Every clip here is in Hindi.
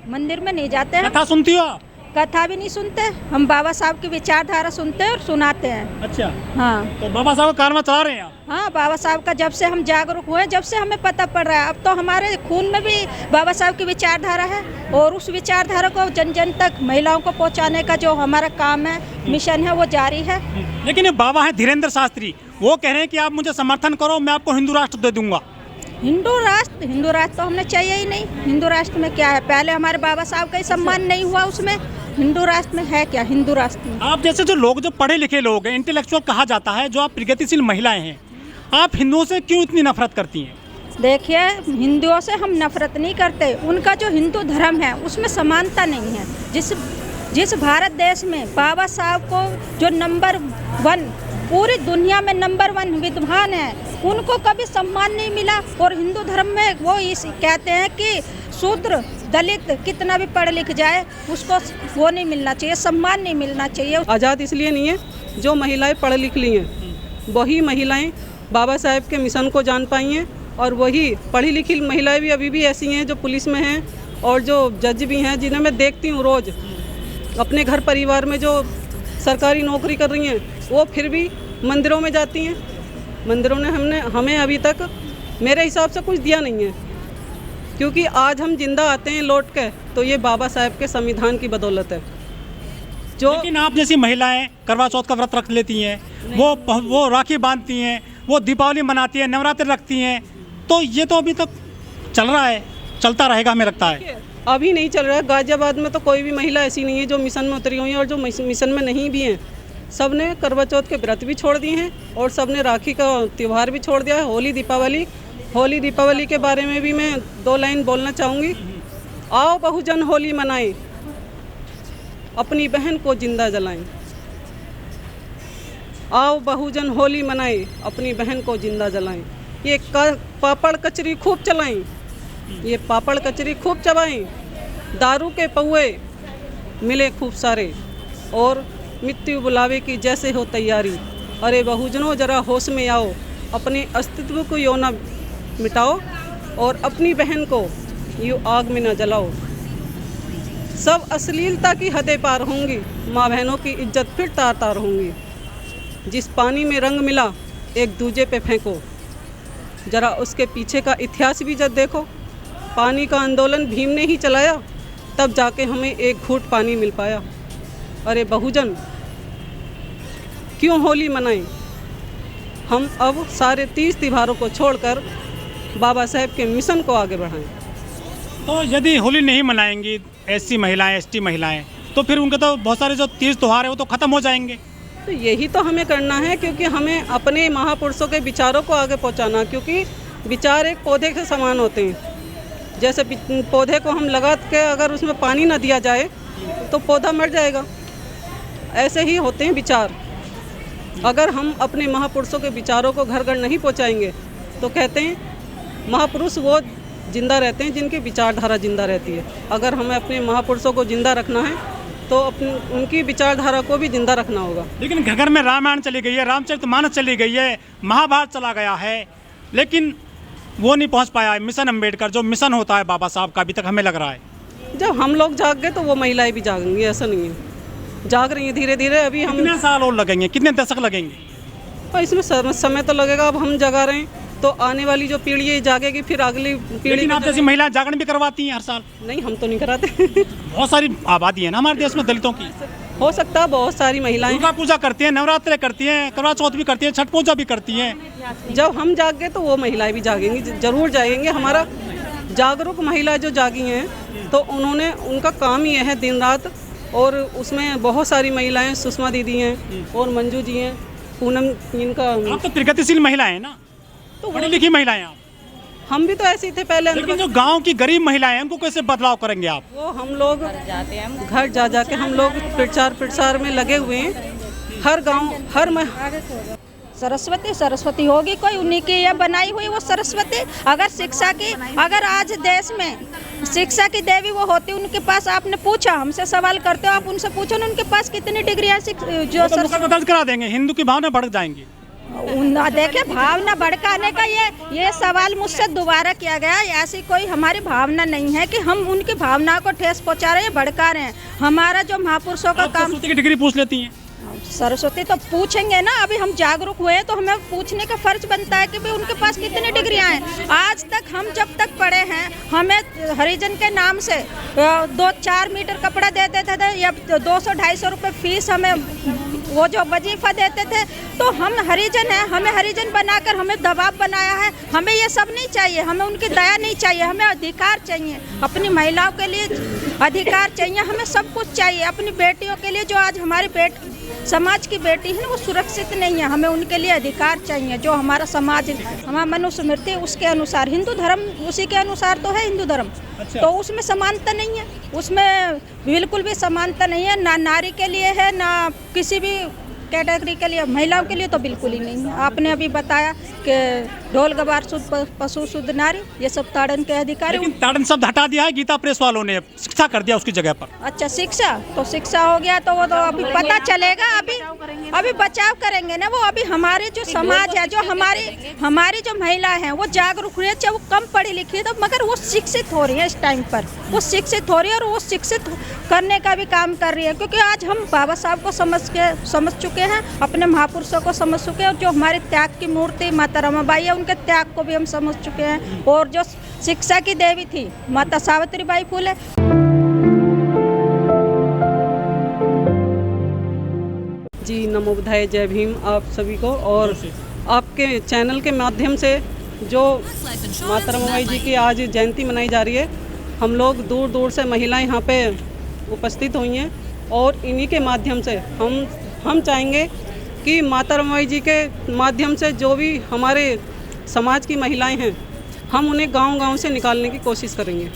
मंदिर में नहीं जाते हैं। कथा सुनती हो आप? कथा भी नहीं सुनते, हम बाबा साहब की विचारधारा सुनते हैं और सुनाते हैं। अच्छा, हाँ तो बाबा साहब का कारनामा चला रहे हैं आप? हाँ, बाबा साहब का जब से हम जागरूक हुए, जब से हमें पता पड़ रहा है, अब तो हमारे खून में भी बाबा साहब की विचारधारा है और उस विचारधारा को जन जन तक महिलाओं को पहुंचाने का जो हमारा काम है, मिशन है, वो जारी है। लेकिन ये बाबा हैं धीरेन्द्र शास्त्री, वो कह रहे हैं कि आप मुझे समर्थन करो, मैं आपको हिंदू राष्ट्र दे दूंगा। हिंदू राष्ट्र तो हमने चाहिए ही नहीं। हिंदू राष्ट्र में क्या है, पहले हमारे बाबा साहब का ही सम्मान नहीं हुआ उसमें, हिंदू राष्ट्र में है क्या? हिंदू राष्ट्र में आप जैसे जो लोग, जो पढ़े लिखे लोग हैं, इंटेलेक्चुअल कहा जाता है, जो आप प्रगतिशील महिलाएं हैं, आप हिंदुओं से क्यों इतनी नफरत करती हैं? देखिए, हिंदुओं से हम नफरत नहीं करते, उनका जो हिंदू धर्म है उसमें समानता नहीं है। जिस भारत देश में बाबा साहब को जो नंबर 1 पूरी दुनिया में नंबर 1 विद्वान है, उनको कभी सम्मान नहीं मिला। और हिंदू धर्म में वो कहते हैं कि शूद्र दलित कितना भी पढ़ लिख जाए उसको वो नहीं मिलना चाहिए, सम्मान नहीं मिलना चाहिए। आज़ाद इसलिए नहीं है, जो महिलाएं पढ़ लिख ली हैं वही महिलाएं बाबा साहब के मिशन को जान पाई हैं, और वही पढ़ी लिखी महिलाएं भी अभी भी ऐसी हैं जो पुलिस में हैं और जो जज भी हैं, जिन्हें मैं देखती हूँ रोज़ अपने घर परिवार में जो सरकारी नौकरी कर रही हैं, वो फिर भी मंदिरों में जाती हैं। मंदिरों ने हमें अभी तक मेरे हिसाब से कुछ दिया नहीं है, क्योंकि आज हम जिंदा आते हैं लौट के, तो ये बाबा साहब के संविधान की बदौलत है। लेकिन आप जैसी महिलाएं करवा चौथ का व्रत रख लेती हैं, वो राखी बांधती हैं, वो दीपावली मनाती हैं, नवरात्र रखती हैं, तो ये तो अभी तक चल रहा है, चलता रहेगा हमें लगता है। अभी नहीं चल रहा है, गाजियाबाद में तो कोई भी महिला ऐसी नहीं है जो मिशन में उतरी हुई है, और जो मिशन में नहीं भी हैं सब ने करवा चौथ के व्रत भी छोड़ दिए हैं और सब ने राखी का त्यौहार भी छोड़ दिया है। होली दीपावली के बारे में भी मैं 2 लाइन बोलना चाहूँगी। आओ बहुजन होली मनाएं, अपनी बहन को जिंदा जलाएं। आओ बहुजन होली मनाएं, अपनी बहन को जिंदा जलाएं। ये पापड़ कचरी खूब चलाएं, ये पापड़ कचरी खूब चबाएं। दारू के पौए मिले खूब सारे, और मृत्यु बुलावे की जैसे हो तैयारी। अरे बहुजनों जरा होश में आओ, अपने अस्तित्व को यूं न मिटाओ, और अपनी बहन को यूं आग में न जलाओ। सब अश्लीलता की हदें पार होंगी, माँ बहनों की इज्जत फिर तार तार होंगी। जिस पानी में रंग मिला एक दूजे पे फेंको, जरा उसके पीछे का इतिहास भी जब देखो। पानी का आंदोलन भीम ने ही चलाया, तब जाके हमें एक घूंट पानी मिल पाया। अरे बहुजन क्यों होली मनाएं, हम अब सारे 30 त्योहारों को छोड़कर बाबा साहब के मिशन को आगे बढ़ाएं। तो यदि होली नहीं मनाएंगी ऐसी महिलाएं, एसटी महिलाएं, तो फिर उनके तो बहुत सारे जो तीज त्योहार है वो तो ख़त्म हो जाएंगे। तो यही तो हमें करना है, क्योंकि हमें अपने महापुरुषों के विचारों को आगे पहुंचाना, क्योंकि विचार एक पौधे के समान होते हैं। जैसे पौधे को हम लगा के अगर उसमें पानी ना दिया जाए तो पौधा मर जाएगा, ऐसे ही होते हैं विचार। अगर हम अपने महापुरुषों के विचारों को घर घर नहीं पहुंचाएंगे तो कहते हैं महापुरुष वो जिंदा रहते हैं जिनकी विचारधारा जिंदा रहती है। अगर हमें अपने महापुरुषों को जिंदा रखना है तो उनकी विचारधारा को भी जिंदा रखना होगा। लेकिन घर घर में रामायण चली गई है, रामचरितमानस चली गई है, महाभारत चला गया है, लेकिन वो नहीं पहुंच पाया है मिशन अम्बेडकर, जो मिशन होता है बाबा साहब का, अभी तक हमें लग रहा है। जब हम लोग जाग गए तो वो महिलाएं भी जागेंगी, ऐसा नहीं है, जाग रही हैं धीरे धीरे। अभी हम कितने साल और लगेंगे, कितने दशक लगेंगे? और इसमें समय तो लगेगा। अब हम जगा रहे हैं तो आने वाली जो पीढ़ी है जागेगी, फिर अगली पीढ़ी। लेकिन आप जैसी महिलाएं जागरण भी करवाती हैं हर साल। नहीं, हम तो नहीं कराते। बहुत सारी आबादी है ना हमारे देश में दलितों की। हो सकता है बहुत सारी महिलाएं दुर्गा पूजा करती हैं, नवरात्रे करती हैं, करवा चौथ भी करती हैं, छठ पूजा भी करती हैं। जब हम जाग गए तो वो महिलाएं भी जागेंगी, जरूर जागेंगे। हमारा जागरूक महिला जो जागी हैं तो उन्होंने, उनका काम ही है दिन रात, और उसमें बहुत सारी महिलाएं, सुषमा दीदी हैं और मंजू जी हैं, पूनम, इनका। आप तो प्रगतिशील महिलाएं हैं ना, तो पढ़ी लिखी महिलाएं आप। हम भी तो ऐसे ही थे पहले। लेकिन जो गांव की गरीब महिलाएं हैं उनको कैसे बदलाव करेंगे आप? वो हम लोग घर जा जाके हम लोग प्रचार में लगे हुए हैं। हर गांव, हर सरस्वती होगी कोई, उन्हीं की ये बनाई हुई वो सरस्वती। अगर शिक्षा की, अगर आज देश में शिक्षा की देवी वो होती, उनके पास आपने पूछा, हमसे सवाल करते हो आप, उनसे पूछो ना उनके पास कितनी डिग्री है जो तो मुकदमा दर्ज करा देंगे, हिंदू की भावना बढ़ जाएंगी। देखिए, भावना भड़काने का ये सवाल मुझसे दोबारा किया गया। ऐसी कोई हमारी भावना नहीं है कि हम उनकी भावना को ठेस पहुंचा रहे हैं, भड़का रहे हैं। हमारा जो महापुरुषों का काम। सरस्वती की डिग्री पूछ लेती हैं? सरस्वती तो पूछेंगे ना, अभी हम जागरूक हुए हैं तो हमें पूछने का फर्ज बनता है कि भाई उनके पास कितनी डिग्रियां हैं। आज तक हम जब तक पढ़े हैं, हमें हरिजन के नाम से 2-4 मीटर कपड़ा देते थे या 200-250 रुपये फीस हमें वो जो वजीफा देते थे। तो हम हरिजन हैं, हमें हरिजन बनाकर हमें दबाव बनाया है। हमें ये सब नहीं चाहिए, हमें उनकी दया नहीं चाहिए, हमें अधिकार चाहिए। अपनी महिलाओं के लिए अधिकार चाहिए, हमें सब कुछ चाहिए। अपनी बेटियों के लिए, जो आज हमारी समाज की बेटी है ना, वो सुरक्षित नहीं है। हमें उनके लिए अधिकार चाहिए। जो हमारा समाज, हमारा मनुस्मृति उसके अनुसार, हिंदू धर्म उसी के अनुसार तो है हिंदू धर्म। अच्छा। तो उसमें समानता नहीं है, उसमें बिल्कुल भी समानता नहीं है। ना नारी के लिए है, ना किसी भी कैटेगरी के लिए। महिलाओं के लिए तो बिल्कुल ही नहीं है। आपने अभी बताया कि ढोल गवार शुद्ध पशु शुद्ध नारी, ये सब ताड़न के अधिकारी। लेकिन ताड़न शब्द हटा दिया है गीता प्रेस वालों ने, शिक्षा कर दिया उसकी जगह पर। अच्छा, शिक्षा तो शिक्षा हो गया, तो वो तो अभी पता चलेगा। अभी बचाव करेंगे ना वो। अभी हमारे जो समाज है, जो हमारी जो महिलाएं हैं, वो जागरूक हुई है। चाहे वो कम पढ़ी लिखी है तो, मगर वो शिक्षित हो रही है। इस टाइम पर वो शिक्षित हो रही है और वो शिक्षित करने का भी काम कर रही है। क्योंकि आज हम बाबा साहब को समझ चुके हैं, अपने महापुरुषों को समझ चुके हैं। और जो हमारे त्याग की मूर्ति माता रमाबाई है, उनके त्याग को भी हम समझ चुके हैं। और जो शिक्षा की देवी थी माता सावित्रीबाई फुले। जी, नमो बुद्धाय, जय भीम आप सभी को। और आपके चैनल के माध्यम से जो माता रमाबाई जी की आज जयंती मनाई जा रही है, हम लोग दूर दूर से महिलाएं यहाँ पे उपस्थित हुई हैं। और इन्हीं के माध्यम से हम चाहेंगे कि माता रमाबाई जी के माध्यम से जो भी हमारे समाज की महिलाएं हैं, हम उन्हें गांव-गांव से निकालने की कोशिश करेंगे।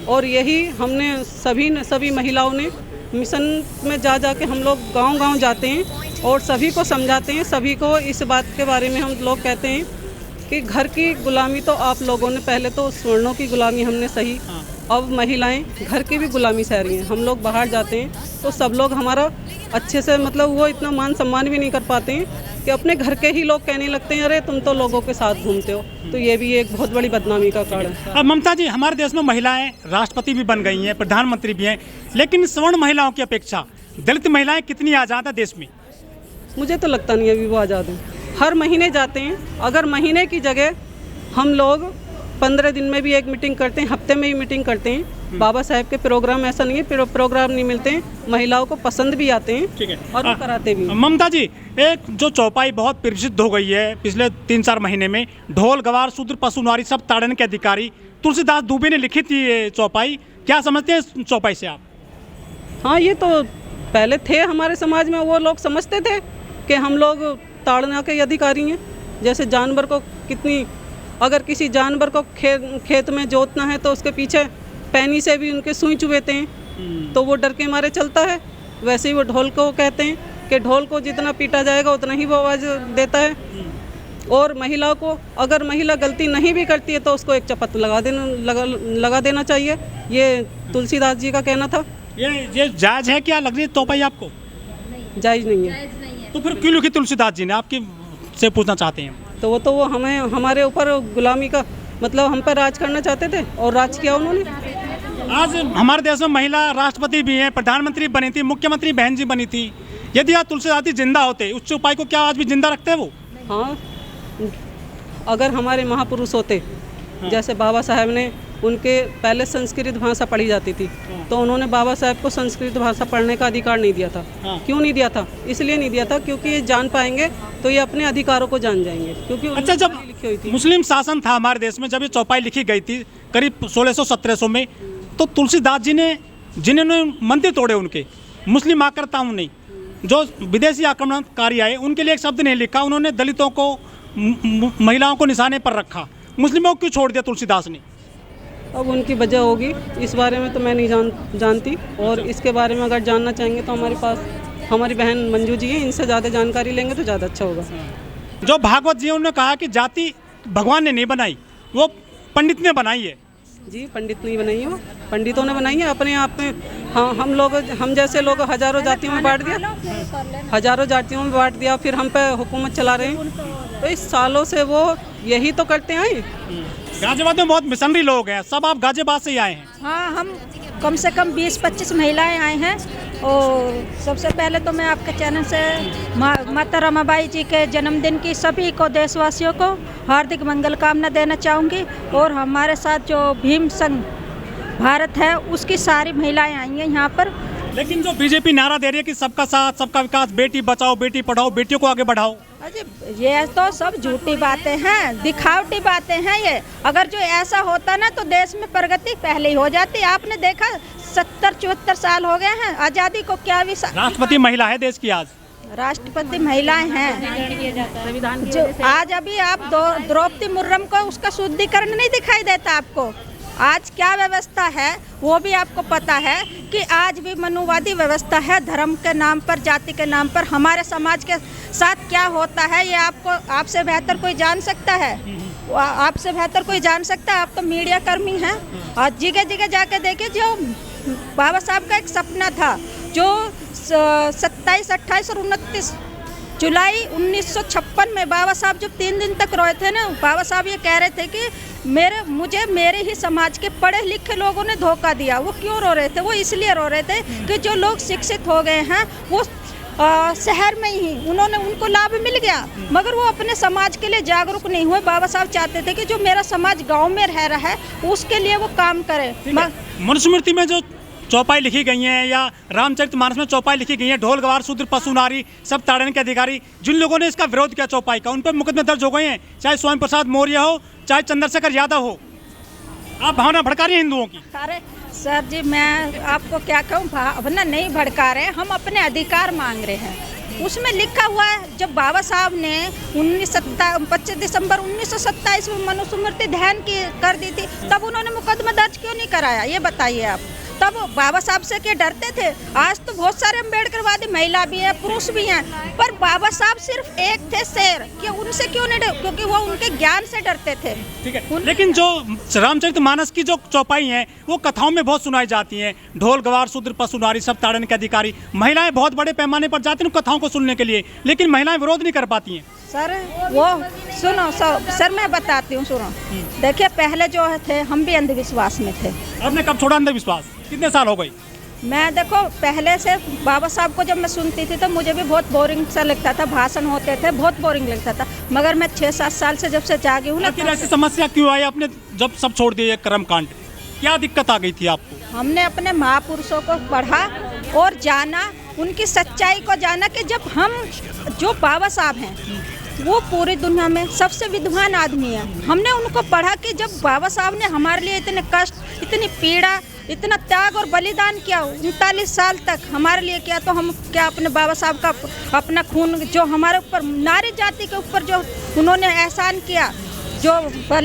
और यही हमने सभी महिलाओं ने मिशन में जा के हम लोग गांव-गांव जाते हैं और सभी को समझाते हैं। सभी को इस बात के बारे में हम लोग कहते हैं कि घर की गुलामी तो आप लोगों ने, पहले तो स्वर्णों की गुलामी हमने सही, अब महिलाएं घर की भी गुलामी सह रही हैं। हम लोग बाहर जाते हैं तो सब लोग हमारा अच्छे से, मतलब वो इतना मान सम्मान भी नहीं कर पाते हैं कि अपने घर के ही लोग कहने लगते हैं, अरे तुम तो लोगों के साथ घूमते हो। तो ये भी एक बहुत बड़ी बदनामी का कारण है। अब ममता जी, हमारे देश में महिलाएं राष्ट्रपति भी बन गई हैं, प्रधानमंत्री भी हैं, लेकिन सवर्ण महिलाओं की अपेक्षा दलित महिलाएं कितनी आज़ाद है देश में? मुझे तो लगता नहीं अभी वो आज़ाद हैं। हर महीने जाते हैं। अगर महीने की जगह हम लोग 15 दिन में भी एक मीटिंग करते हैं, हफ्ते में ही मीटिंग करते हैं। बाबा साहब के प्रोग्राम ऐसा नहीं है, प्रोग्राम नहीं मिलते हैं, महिलाओं को पसंद भी आते हैं। ठीक है। और वो कराते भी हैं। ममता जी, एक जो चौपाई बहुत प्रसिद्ध हो गई है पिछले 3-4 महीने में, ढोल गवार शूद्र पशु नारी सब ताड़न के अधिकारी, तुलसीदास दुबे ने लिखी थी ये चौपाई। क्या समझते हैं इस चौपाई से आप? हाँ, ये तो पहले थे हमारे समाज में, वो लोग समझते थे कि हम लोग ताड़ना के अधिकारी हैं। जैसे जानवर को कितनी, अगर किसी जानवर को खेत में जोतना है तो उसके पीछे पैनी से भी उनके सुई चुभेते हैं, तो वो डर के मारे चलता है। वैसे ही वो ढोल को कहते हैं कि ढोल को जितना पीटा जाएगा उतना ही वो आवाज़ देता है। और महिलाओं को, अगर महिला गलती नहीं भी करती है तो उसको एक चपत लगा देना चाहिए। ये तुलसीदास जी का कहना था। ये जायज़ है क्या लग रही है चौपाई आपको? जायज़ नहीं है। तो फिर क्यों लिखी तुलसीदास जी ने, आपकी से पूछना चाहते हैं? तो वो हमें, हमारे ऊपर गुलामी का, मतलब हम पर राज करना चाहते थे और राज किया उन्होंने। आज हमारे देश में महिला राष्ट्रपति भी हैं, प्रधानमंत्री बनी थी, मुख्यमंत्री बहन जी बनी थी। यदि आज तुलसीदास जी जिंदा होते, उस चौपाई को क्या आज भी जिंदा रखते हैं वो? हाँ, अगर हमारे महापुरुष होते, जैसे बाबा साहब ने, उनके पहले संस्कृत भाषा पढ़ी जाती थी, तो उन्होंने बाबा साहब को संस्कृत भाषा पढ़ने का अधिकार नहीं दिया था। क्यों नहीं दिया था? इसलिए नहीं दिया था क्योंकि ये जान पाएंगे तो ये अपने अधिकारों को जान जाएंगे। क्योंकि अच्छा, जब लिखी हुई थी, मुस्लिम शासन था हमारे देश में, जब ये चौपाई लिखी गई थी करीब 1600-1700 में, तो तुलसीदास जी ने, जिन्होंने मंदिर तोड़े उनके, मुस्लिम आक्रताओं ने, जो विदेशी आक्रमणकारी आए, उनके लिए एक शब्द नहीं लिखा। उन्होंने दलितों को, महिलाओं को निशाने पर रखा। मुस्लिमों को क्यों छोड़ दिया तुलसीदास ने? अब उनकी वजह होगी, इस बारे में तो मैं नहीं जानती। और इसके बारे में अगर जानना चाहेंगे तो हमारे पास हमारी बहन मंजू जी हैं, इनसे ज़्यादा जानकारी लेंगे तो ज़्यादा अच्छा होगा। जो भागवत जी, उन्होंने कहा कि जाति भगवान ने नहीं बनाई, वो पंडित ने बनाई है। जी, पंडित नहीं बनाई है वो, पंडितों ने बनाई है अपने आप में। हाँ, हम जैसे लोग हजारों जातियों में बांट दिया, हजारों जातियों में बांट दिया, फिर हम पे हुकूमत चला रहे हैं। तो इस सालों से वो यही तो करते आए। गाजियाबाद में बहुत मिशनरी लोग हैं, सब आप गाजियाबाद से ही आए हैं? हाँ, हम कम से कम 20-25 महिलाएं आए हैं। और सबसे पहले तो मैं आपके चैनल से माता रमाबाई जी के जन्मदिन की सभी को, देशवासियों को हार्दिक मंगल कामना देना चाहूँगी। और हमारे साथ जो भीम संघ भारत है उसकी सारी महिलाएं आई हैं यहाँ पर। लेकिन जो बीजेपी नारा दे रही है कि सबका साथ सबका विकास, बेटी बचाओ बेटी पढ़ाओ, बेटियों को आगे बढ़ाओ, अजी ये तो सब झूठी बातें हैं, दिखावटी बातें हैं ये। अगर जो ऐसा होता ना तो देश में प्रगति पहले ही हो जाती। आपने देखा 70-74 साल हो गए हैं आज़ादी को, क्या भी राष्ट्रपति महिला है देश की आज, राष्ट्रपति महिलाएं हैं। जो आज अभी आप द्रौपदी मुर्मू को उसका शुद्धिकरण नहीं दिखाई देता आपको। आज क्या व्यवस्था है वो भी आपको पता है कि आज भी मनुवादी व्यवस्था है। धर्म के नाम पर, जाति के नाम पर हमारे समाज के साथ क्या होता है ये आपसे बेहतर कोई जान सकता है? आपसे बेहतर कोई जान सकता है? आप तो मीडिया कर्मी हैं और जगह जगह जाके देखे। जो बाबा साहब का एक सपना था, जो 27, 28 और 29 जुलाई 1956 में बाबा साहब जब 3 दिन तक रोए थे ना, बाबा साहब ये कह रहे थे कि मेरे ही समाज के पढ़े लिखे लोगों ने धोखा दिया। वो क्यों रो रहे थे? वो इसलिए रो रहे थे कि जो लोग शिक्षित हो गए हैं वो शहर में ही उनको लाभ मिल गया, मगर वो अपने समाज के लिए जागरूक नहीं हुए। बाबा साहब चाहते थे कि जो मेरा समाज गाँव में रह रहा है उसके लिए वो काम करे। मनुस्मृति में जो चौपाई लिखी गई हैं या रामचरितमानस में चौपाई लिखी गई है, ढोल गवार शूद्र पशु नारी सब ताड़ने के अधिकारी, जिन लोगों ने इसका विरोध किया चौपाई का, उन पर मुकदमे दर्ज हो गए हैं, चाहे स्वामी प्रसाद मौर्य हो, चाहे चंद्रशेखर यादव हो। आप भावना भड़का रही हैं हिंदुओं की। अरे सर जी, मैं आपको क्या कहूँ, भावना नहीं भड़का रहे, हम अपने अधिकार मांग रहे हैं। उसमें लिखा हुआ है, जब बाबा साहब ने 25 दिसंबर 1927 में मनुस्मृति ध्यान की कर दी थी, तब उन्होंने मुकदमा दर्ज क्यों नहीं कराया? ये बताइए आप। तब बाबा साहब से क्या डरते थे? आज तो बहुत सारे अम्बेडकरवादी महिला भी हैं, पुरुष भी हैं, पर बाबा साहब सिर्फ एक थे शेर, कि उनसे क्यों नहीं डर? क्योंकि वो उनके ज्ञान से डरते थे। ठीक है, लेकिन जो रामचरितमानस की जो चौपाई हैं वो कथाओं में बहुत सुनाई जाती हैं, ढोल गवार शूद्र पशु नारी सब ताड़ने के अधिकारी। महिलाएं बहुत बड़े पैमाने पर जाती हैं कथाओं को सुनने के लिए, लेकिन महिलाएं विरोध नहीं कर पाती हैं। सर वो सुनो सर मैं बताती हूँ, सुनो। देखिए, पहले जो थे हम भी अंधविश्वास में थे। आपने कब छोड़ा अंधविश्वास? कितने साल हो गए? मैं देखो पहले से बाबा साहब को जब मैं सुनती थी तो मुझे भी बहुत बोरिंग सा लगता था, भाषण होते थे बहुत बोरिंग लगता था, मगर मैं 6-7 साल से जब से जागी हूँ ना। ऐसी समस्या क्यों आई? आपने जब सब छोड़ दिए कर्मकांड, क्या दिक्कत आ गई थी आपको? हमने अपने महापुरुषों को पढ़ा और जाना, उनकी सच्चाई को जाना कि जब हम जो बाबा साहब हैं वो पूरी दुनिया में सबसे विद्वान आदमी है। हमने उनको पढ़ा कि जब बाबा साहब ने हमारे लिए इतने कष्ट, इतनी पीड़ा, इतना त्याग और बलिदान किया, 39 साल तक हमारे लिए किया, तो हम क्या अपने बाबा साहब का अपना खून जो हमारे ऊपर, नारी जाति के ऊपर जो उन्होंने एहसान किया, जो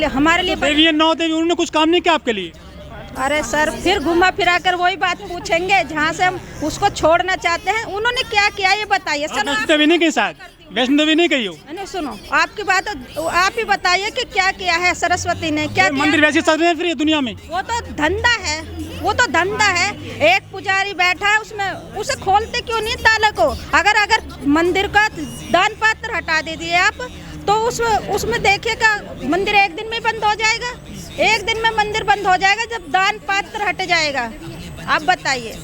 हमारे लिए देवी 9 देवी, उन्होंने कुछ काम नहीं किया आपके लिए? अरे सर, फिर घुमा फिरा कर वही बात पूछेंगे जहाँ से हम उसको छोड़ना चाहते हैं। उन्होंने क्या किया ये बताइए। वैष्णो देवी नहीं गई, शायद वैष्णो देवी नहीं गई हो? नहीं, सुनो, आपकी बात आप ही बताइए कि क्या किया है सरस्वती ने, क्या किया? मंदिर वैसे चल रहे हैं फिर ये दुनिया में? वो तो धंधा है, वो तो धंधा है। एक पुजारी बैठा है उसमें, उसे खोलते क्यों नहीं ताला को? अगर मंदिर का दान पात्र हटा दीजिए आप, तो उसमें देखिएगा मंदिर एक दिन में बंद हो जाएगा। एक दिन में मंदिर बंद हो जाएगा जब दान पात्र हट जाएगा। आप बताइए।